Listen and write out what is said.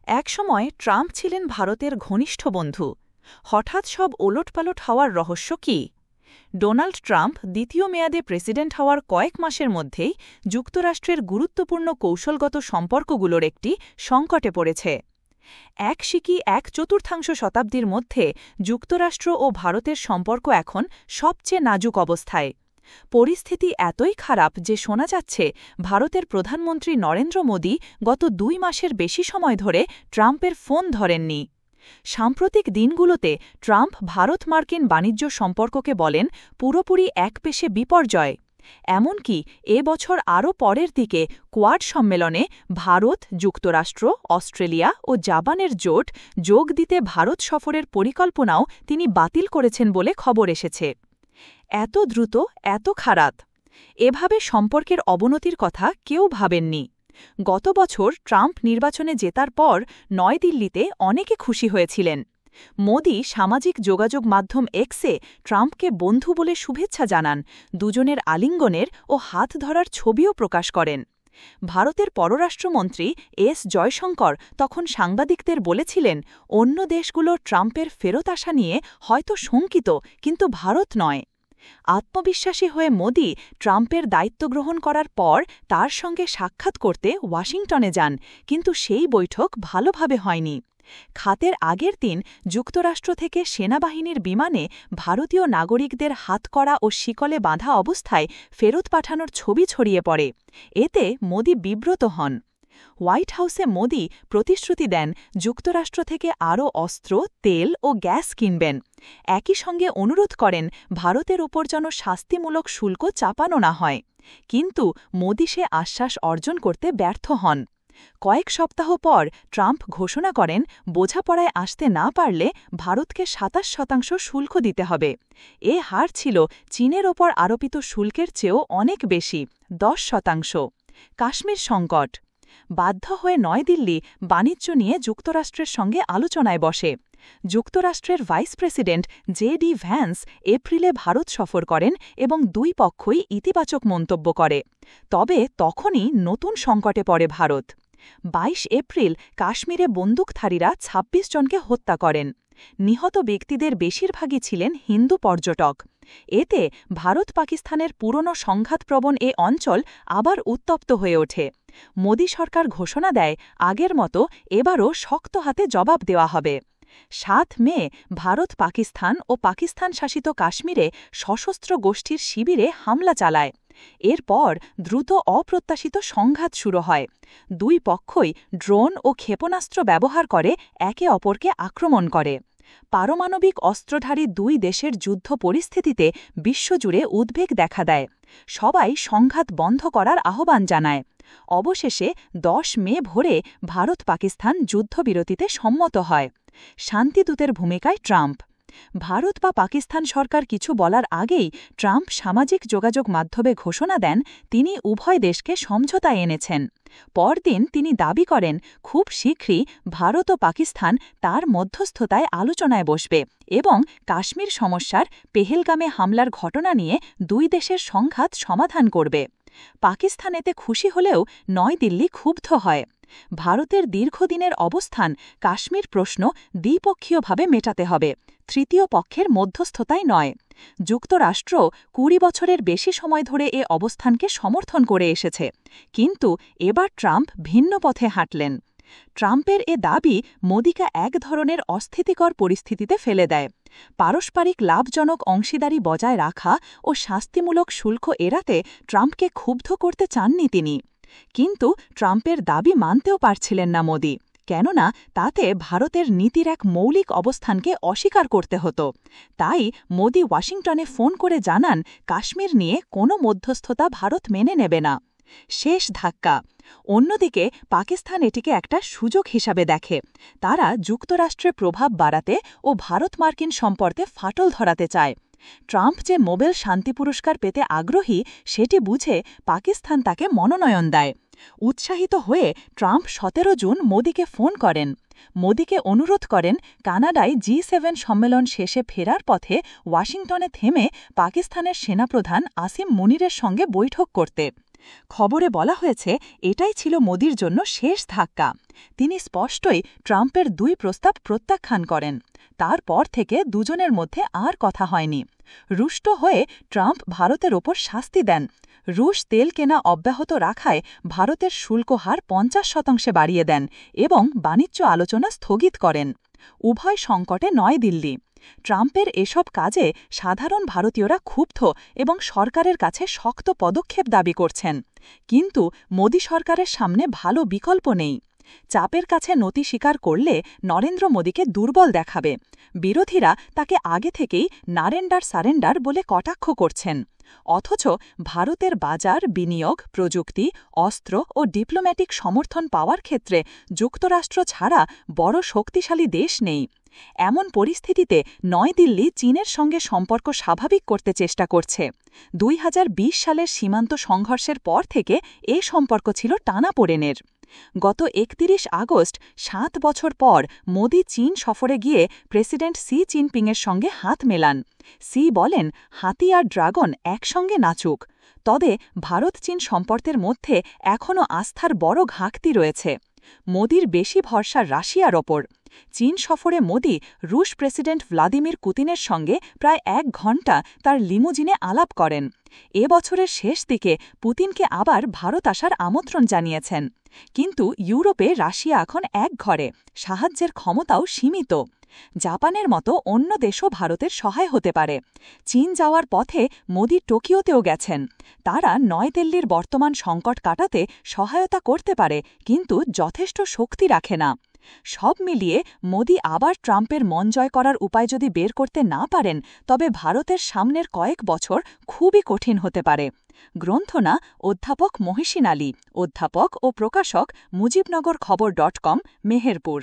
একসময় ট্রাম্প ছিলেন ভারতের ঘনিষ্ঠ বন্ধু। হঠাৎ সব ওলটপালট হওয়ার রহস্য কী? ডোনাল্ড ট্রাম্প দ্বিতীয় মেয়াদে প্রেসিডেন্ট হওয়ার কয়েক মাসের মধ্যেই যুক্তরাষ্ট্রের গুরুত্বপূর্ণ কৌশলগত সম্পর্কগুলোর একটি সংকটে পড়েছে। এক চতুর্থাংশ শতাব্দীর মধ্যে যুক্তরাষ্ট্র ও ভারতের সম্পর্ক এখন সবচেয়ে নাজুক অবস্থায়। পরিস্থিতি এতই খারাপ যে শোনা যাচ্ছে ভারতের প্রধানমন্ত্রী নরেন্দ্র মোদী গত ২ মাসের বেশি সময় ধরে ট্রাম্পের ফোন ধরেননি। সাম্প্রতিক দিনগুলোতে ট্রাম্প ভারত মার্কিন বাণিজ্য সম্পর্ককে বলেন পুরোপুরি একপেশে বিপর্যয়। এমনকি বছর আরও পরের দিকে কোয়াড সম্মেলনে ভারত, যুক্তরাষ্ট্র, অস্ট্রেলিয়া ও জাপানের জোট যোগ দিতে ভারত সফরের পরিকল্পনাও তিনি বাতিল করেছেন বলে খবর এসেছে। এত দ্রুত, এত খারাপ এভাবে সম্পর্কের অবনতির কথা কেউ ভাবেননি। গত বছর ট্রাম্প নির্বাচনে জেতার পর নয়াদিল্লিতে অনেকে খুশি হয়েছিলেন। মোদি সামাজিক যোগাযোগ মাধ্যম এক্সে ট্রাম্পকে বন্ধু বলে শুভেচ্ছা জানান, দুজনের আলিঙ্গনের ও হাত ধরার ছবিও প্রকাশ করেন। ভারতের পররাষ্ট্রমন্ত্রী জয়শঙ্কর তখন সাংবাদিকদের বলেছিলেন, অন্য দেশগুলো ট্রাম্পের ফেরত আসা নিয়ে হয়তো শঙ্কিত, কিন্তু ভারত নয়। আত্মবিশ্বাসী হয়ে মোদি ট্রাম্পের দায়িত্ব গ্রহণ করার পর তার সঙ্গে সাক্ষাৎ করতে ওয়াশিংটনে যান, কিন্তু সেই বৈঠক ভালোভাবে হয়নি। খাতের আগের দিন যুক্তরাষ্ট্র থেকে সেনাবাহিনীর বিমানে ভারতীয় নাগরিকদের হাতকড়া ও শিকলে বাঁধা অবস্থায় ফেরত পাঠানোর ছবি ছড়িয়ে পড়ে। এতে মোদি বিব্রত হন। হোয়াইট হাউসে মোদি প্রতিশ্রুতি দেন যুক্তরাষ্ট্র থেকে আরও অস্ত্র, তেল ও গ্যাস কিনবেন। একই সঙ্গে অনুরোধ করেন ভারতের ওপর যেন শাস্তিমূলক শুল্ক চাপানো না হয়। কিন্তু মোদি সে আশ্বাস অর্জন করতে ব্যর্থ হন। কয়েক সপ্তাহ পর ট্রাম্প ঘোষণা করেন বোঝাপড়ায় আসতে না পারলে ভারতকে ২৭% শুল্ক দিতে হবে। এ হার ছিল চীনের ওপর আরোপিত শুল্কের চেয়েও অনেক বেশি, ১০%। কাশ্মীর সংকট। বাধ্য হয়ে নয়াদিল্লি বাণিজ্য নিয়ে যুক্তরাষ্ট্রের সঙ্গে আলোচনায় বসে। যুক্তরাষ্ট্রের ভাইস প্রেসিডেন্ট জে.ডি. ভ্যান্স এপ্রিলে ভারত সফর করেন এবং দুই পক্ষই ইতিবাচক মন্তব্য করে। তবে তখনই নতুন সংকটে পড়ে ভারত। ২২ এপ্রিল কাশ্মীরে বন্দুকধারীরা ২৬ জনকে হত্যা করেন। নিহত ব্যক্তিদের বেশিরভাগই ছিলেন হিন্দু পর্যটক। এতে ভারত পাকিস্তানের পুরনো সংঘাতপ্রবণ এ অঞ্চল আবার উত্তপ্ত হয়ে ওঠে। মোদি সরকার ঘোষণা দেয় আগের মতো এবারও শক্ত হাতে জবাব দেওয়া হবে। ৭ মে ভারত পাকিস্তান ও পাকিস্তান শাসিত কাশ্মীরে সশস্ত্র গোষ্ঠীর শিবিরে হামলা চালায়। এরপর দ্রুত অপ্রত্যাশিত সংঘাত শুরু হয়। দুই পক্ষই ড্রোন ও ক্ষেপণাস্ত্র ব্যবহার করে একে অপরকে আক্রমণ করে। পারমাণবিক অস্ত্রধারী দুই দেশের যুদ্ধ পরিস্থিতিতে বিশ্বজুড়ে উদ্বেগ দেখা দেয়। সবাই সংঘাত বন্ধ করার আহ্বান জানায়। অবশেষে ১০ মে ভোরে ভারত পাকিস্তান যুদ্ধবিরতিতে সম্মত হয়। শান্তিদূতের ভূমিকায় ট্রাম্প। ভারত বা পাকিস্তান সরকার কিছু বলার আগেই ট্রাম্প সামাজিক যোগাযোগ মাধ্যমে ঘোষণা দেন তিনি উভয় দেশকে সমঝোতায় এনেছেন। পরদিন তিনি দাবি করেন খুব শীঘ্রই ভারত ও পাকিস্তান তার মধ্যস্থতায় আলোচনায় বসবে এবং কাশ্মীর সমস্যার পেহেলগামে হামলার ঘটনা নিয়ে দুই দেশের সংঘাত সমাধান করবে। পাকিস্তান এতে খুশি হলেও নয়াদিল্লি ক্ষুব্ধ হয়। ভারতের দীর্ঘদিনের অবস্থান কাশ্মীর প্রশ্ন দ্বিপক্ষীয়ভাবে মেটাতে হবে, তৃতীয় পক্ষের মধ্যস্থতায় নয়। যুক্তরাষ্ট্র ২০ বছরের বেশি সময় ধরে এ অবস্থানকে সমর্থন করে এসেছে, কিন্তু এবার ট্রাম্প ভিন্ন পথে হাঁটলেন। ট্রাম্পের এ দাবি মোদিকে এক ধরনের অস্থিতিকর পরিস্থিতিতে ফেলে দেয়। পারস্পরিক লাভজনক অংশীদারি বজায় রাখা ও শাস্তিমূলক শুল্ক এড়াতে ট্রাম্পকে ক্ষুব্ধ করতে চাননি তিনি। কিন্তু ট্রাম্পের দাবি মানতেও পারছিলেন না মোদি, কেননা তাতে ভারতের নীতির এক মৌলিক অবস্থানকে অস্বীকার করতে হতো। তাই মোদি ওয়াশিংটনে ফোন করে জানান কাশ্মীর নিয়ে কোনো মধ্যস্থতা ভারত মেনে নেবে না। শেষ ধাক্কা। অন্যদিকে পাকিস্তান এটিকে একটা সুযোগ হিসাবে দেখে। তারা যুক্তরাষ্ট্রে প্রভাব বাড়াতে ও ভারত মার্কিন সম্পর্কে ফাটল ধরাতে চায়। ট্রাম্প যে নোবেল শান্তি পুরস্কার পেতে আগ্রহী সেটি বুঝে পাকিস্তান তাকে মনোনয়ন দেয়। উৎসাহিত হয়ে ট্রাম্প ১৭ জুন মোদিকে ফোন করেন। মোদিকে অনুরোধ করেন কানাডায় G7 সম্মেলন শেষে ফেরার পথে ওয়াশিংটনে থেমে পাকিস্তানের সেনাপ্রধান আসিম মুনিরের সঙ্গে বৈঠক করতে। খবরে বলা হয়েছে এটাই ছিল মোদির জন্য শেষ ধাক্কা। তিনি স্পষ্টই ট্রাম্পের 2 প্রস্তাব প্রত্যাখ্যান করেন। তারপর থেকে দুজনের মধ্যে আর কথা হয়নি। রুষ্ট হয়ে ট্রাম্প ভারতের ওপর শাস্তি দেন। রুশ তেল কেনা অব্যাহত রাখায় ভারতের শুল্ক হার 50% বাড়িয়ে দেন এবং বাণিজ্য আলোচনা স্থগিত করেন। উভয় সংকটে নয়াদিল্লি। ট্রাম্পের এসব কাজে সাধারণ ভারতীয়রা ক্ষুব্ধ এবং সরকারের কাছে শক্ত পদক্ষেপ দাবি করছেন। কিন্তু মোদি সরকারের সামনে ভালো বিকল্প নেই। চাপের কাছে নতি স্বীকার করলে নরেন্দ্র মোদীকে দুর্বল দেখাবে। বিরোধীরা তাকে আগে থেকেই নারেন্ডার সারেন্ডার বলে কটাক্ষ করছেন। অথচ ভারতের বাজার, বিনিয়োগ, প্রযুক্তি, অস্ত্র ও ডিপ্লোম্যাটিক সমর্থন পাওয়ার ক্ষেত্রে যুক্তরাষ্ট্র ছাড়া বড় শক্তিশালী দেশ নেই। এমন পরিস্থিতিতে নয়াদিল্লি চীনের সঙ্গে সম্পর্ক স্বাভাবিক করতে চেষ্টা করছে। 2020 সালের সীমান্ত সংঘর্ষের পর থেকে এ সম্পর্ক ছিল টানাপোড়েনের। গত 31 আগস্ট 7 বছর পর মোদি চীন সফরে গিয়ে প্রেসিডেন্ট সি জিনপিংয়ের সঙ্গে হাত মেলান। সি বলেন, হাতি আর ড্রাগন একসঙ্গে নাচুক। তবে ভারত চীন সম্পর্কের মধ্যে এখনও আস্থার বড় ঘাটতি রয়েছে। মোদির বেশি ভরসা রাশিয়ার ওপর। চীন সফরে মোদি রুশ প্রেসিডেন্ট ভ্লাদিমির পুতিনের সঙ্গে প্রায় 1 ঘণ্টা তার লিমুজিনে আলাপ করেন। এ বছরের শেষ দিকে পুতিনকে আবার ভারত আসার আমন্ত্রণ জানিয়েছেন। কিন্তু ইউরোপে রাশিয়া এখন একঘরে, সাহায্যের ক্ষমতাও সীমিত। জাপানের মতো অন্য দেশও ভারতের সহায় হতে পারে। চীন যাওয়ার পথে মোদি টোকিওতেও গেছেন। তারা নয়াদিল্লির বর্তমান সংকট কাটাতে সহায়তা করতে পারে, কিন্তু যথেষ্ট শক্তি রাখে না। সব মিলিয়ে মোদি আবার ট্রাম্পের মন জয় করার উপায় যদি বের করতে না পারেন, তবে ভারতের সামনের কয়েক বছর খুবই কঠিন হতে পারে। গ্রন্থনা অধ্যাপক মহিষিন আলী, অধ্যাপক ও প্রকাশক, মুজিবনগর খবর.com, মেহেরপুর।